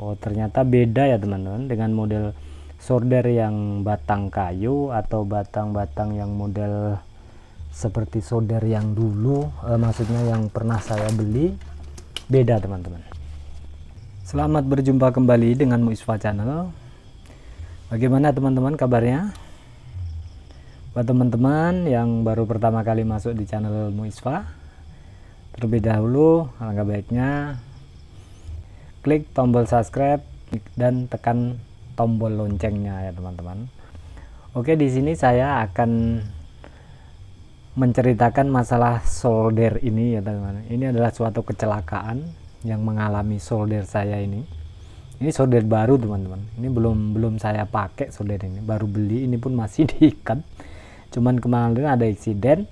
Oh ternyata beda ya teman-teman dengan model solder yang batang kayu atau batang-batang yang model seperti solder yang dulu, maksudnya yang pernah saya beli, beda teman-teman. Selamat berjumpa kembali dengan Muisfa Channel. Bagaimana teman-teman kabarnya? Buat teman-teman yang baru pertama kali masuk di channel Muisfa, terlebih dahulu alangkah baiknya klik tombol subscribe dan tekan tombol loncengnya ya teman-teman. Oke, di sini saya akan menceritakan masalah solder ini ya teman-teman. Ini adalah suatu kecelakaan yang mengalami solder saya ini. Ini solder baru teman-teman. Ini belum saya pakai solder ini, baru beli. Ini pun masih diikat. Cuman kemarin ada insiden,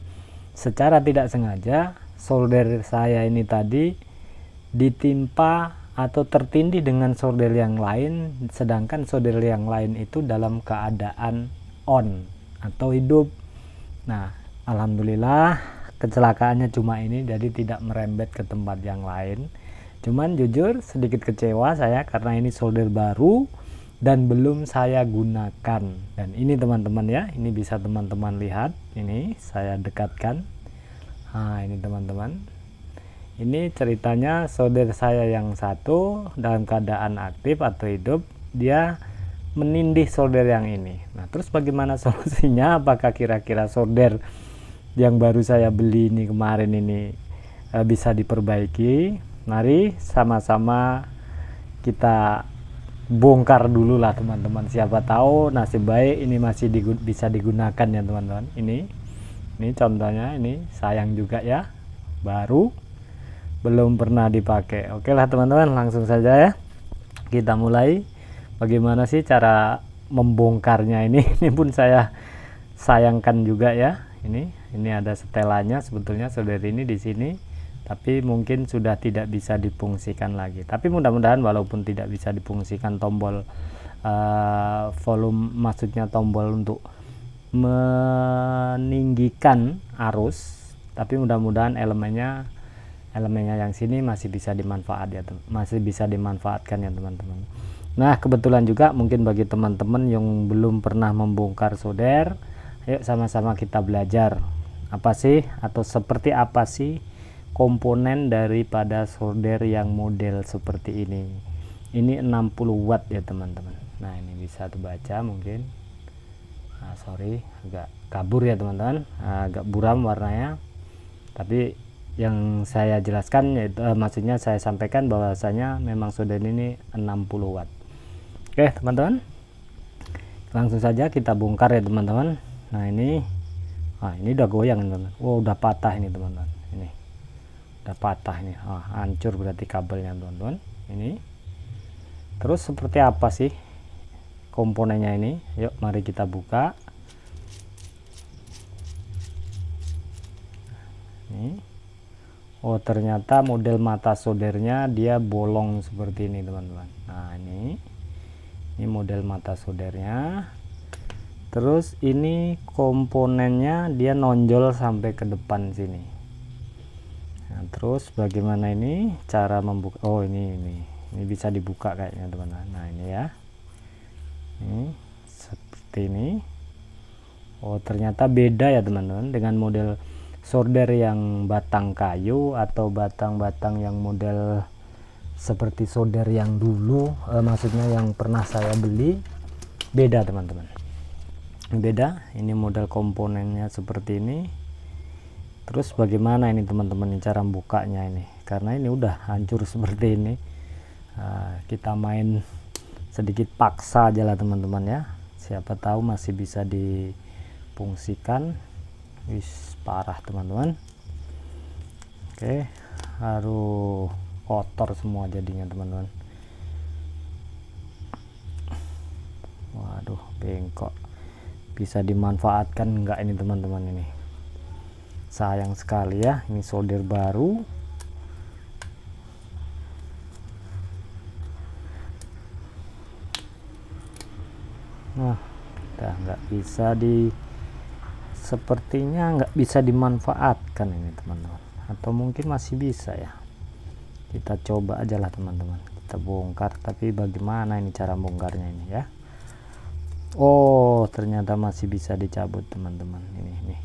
secara tidak sengaja solder saya ini tadi ditimpa atau tertindih dengan solder yang lain, sedangkan solder yang lain itu dalam keadaan on atau hidup. Nah, alhamdulillah kecelakaannya cuma ini, jadi tidak merembet ke tempat yang lain. Cuman jujur sedikit kecewa saya karena ini solder baru dan belum saya gunakan. Dan ini teman-teman ya, ini bisa teman-teman lihat, ini saya dekatkan. Nah, ini teman-teman. Ini ceritanya solder saya yang satu dalam keadaan aktif atau hidup, dia menindih solder yang ini. Nah, terus bagaimana solusinya? Apakah kira-kira solder yang baru saya beli ini kemarin ini bisa diperbaiki? Mari sama-sama kita bongkar dulu lah teman-teman. Siapa tahu nasib baik ini masih bisa digunakan ya teman-teman. Ini contohnya, ini sayang juga ya, baru, belum pernah dipakai. Oke lah teman-teman, langsung saja ya kita mulai. Bagaimana sih cara membongkarnya ini? Ini pun saya sayangkan juga ya. Ini ada setelannya sebetulnya solder ini di sini, tapi mungkin sudah tidak bisa difungsikan lagi. Tapi mudah-mudahan walaupun tidak bisa difungsikan tombol volume, maksudnya tombol untuk meninggikan arus, tapi mudah-mudahan elemennya yang sini masih bisa dimanfaatkan ya teman-teman. Nah, kebetulan juga mungkin bagi teman-teman yang belum pernah membongkar solder, ayo sama-sama kita belajar apa sih atau seperti apa sih komponen daripada solder yang model seperti ini. Ini 60 watt ya teman-teman. Nah, ini bisa terbaca mungkin. Nah, sorry agak kabur ya teman-teman, agak buram warnanya, tapi yang saya jelaskan yaitu maksudnya saya sampaikan bahwasanya memang solder ini 60 watt. Oke teman-teman, langsung saja kita bongkar ya teman-teman. Nah, ini udah goyang teman-teman. Wow, udah patah ini teman-teman. Ini udah patah ini, hancur berarti kabelnya teman-teman. Ini terus seperti apa sih komponennya ini? Yuk mari kita buka. Ini, oh ternyata model mata soldernya dia bolong seperti ini teman-teman. Nah, ini model mata soldernya. Terus ini komponennya dia nonjol sampai ke depan sini. Nah, terus bagaimana ini cara membuka? Oh, ini bisa dibuka kayaknya teman-teman. Nah, ini ya, ini seperti ini. Oh ternyata beda ya teman-teman dengan model solder yang batang kayu atau batang-batang yang model seperti solder yang dulu, maksudnya yang pernah saya beli, beda teman-teman. Beda, ini model komponennya seperti ini. Terus bagaimana ini teman-teman cara bukanya ini, karena ini udah hancur seperti ini. Kita main sedikit paksa aja lah teman-teman ya, siapa tahu masih bisa difungsikan. Wis parah teman-teman. Oke, harus kotor semua jadinya teman-teman. Waduh, bengkok. Bisa dimanfaatkan enggak ini teman-teman? Ini sayang sekali ya, ini solder baru. Nah, udah nggak bisa sepertinya nggak bisa dimanfaatkan ini teman-teman, atau mungkin masih bisa ya. Kita coba aja lah teman-teman, kita bongkar. Tapi bagaimana ini cara bongkarnya ini ya? Oh, ternyata masih bisa dicabut teman-teman. Ini.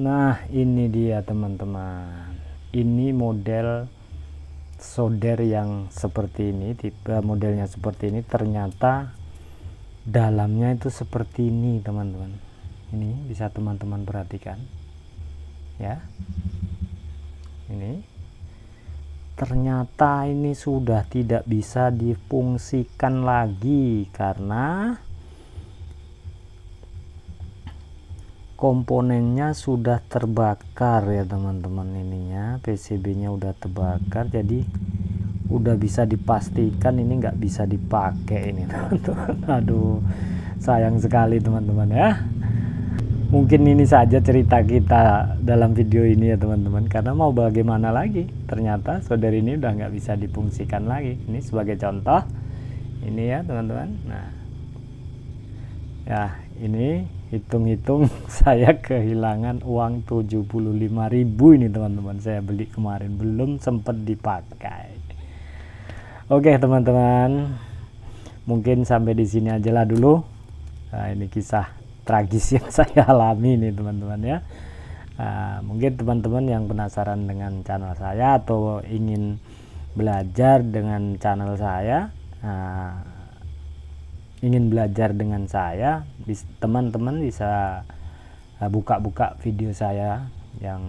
Nah, ini dia teman-teman. Ini model solder yang seperti ini, tipe modelnya seperti ini. Ternyata dalamnya itu seperti ini teman-teman. Ini bisa teman-teman perhatikan ya. Ini ternyata ini sudah tidak bisa difungsikan lagi karena komponennya sudah terbakar ya teman-teman. Ininya PCB nya udah terbakar, jadi udah bisa dipastikan ini nggak bisa dipakai ini teman-teman. Aduh, sayang sekali teman-teman ya. Mungkin ini saja cerita kita dalam video ini ya teman-teman, karena mau bagaimana lagi, ternyata solder ini udah nggak bisa difungsikan lagi. Ini sebagai contoh ini ya teman-teman. Nah ya, ini hitung-hitung saya kehilangan uang 75.000 ini teman-teman. Saya beli kemarin belum sempat dipakai. Oke teman-teman, mungkin sampai di sini aja lah dulu. Nah, ini kisah tragis yang saya alami nih teman-teman ya. Mungkin teman-teman yang penasaran dengan channel saya atau ingin belajar dengan channel saya, ingin belajar dengan saya, teman-teman bisa buka-buka video saya yang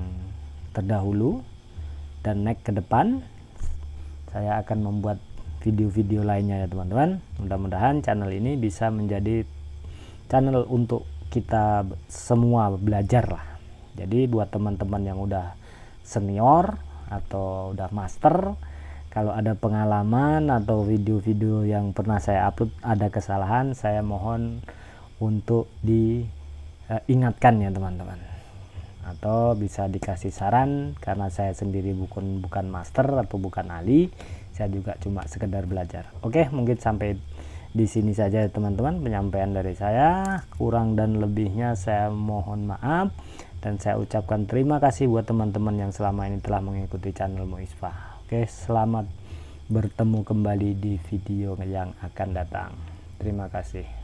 terdahulu, dan next ke depan saya akan membuat video-video lainnya ya teman-teman. Mudah-mudahan channel ini bisa menjadi channel untuk kita semua belajar lah. Jadi buat teman-teman yang udah senior atau udah master, kalau ada pengalaman atau video-video yang pernah saya upload ada kesalahan, saya mohon untuk diingatkan ya teman-teman, atau bisa dikasih saran, karena saya sendiri bukan master atau bukan ahli, saya juga cuma sekedar belajar. Oke, mungkin sampai di sini saja teman-teman penyampaian dari saya. Kurang dan lebihnya saya mohon maaf, dan saya ucapkan terima kasih buat teman-teman yang selama ini telah mengikuti channel Moisfa. Oke, selamat bertemu kembali di video yang akan datang. Terima kasih.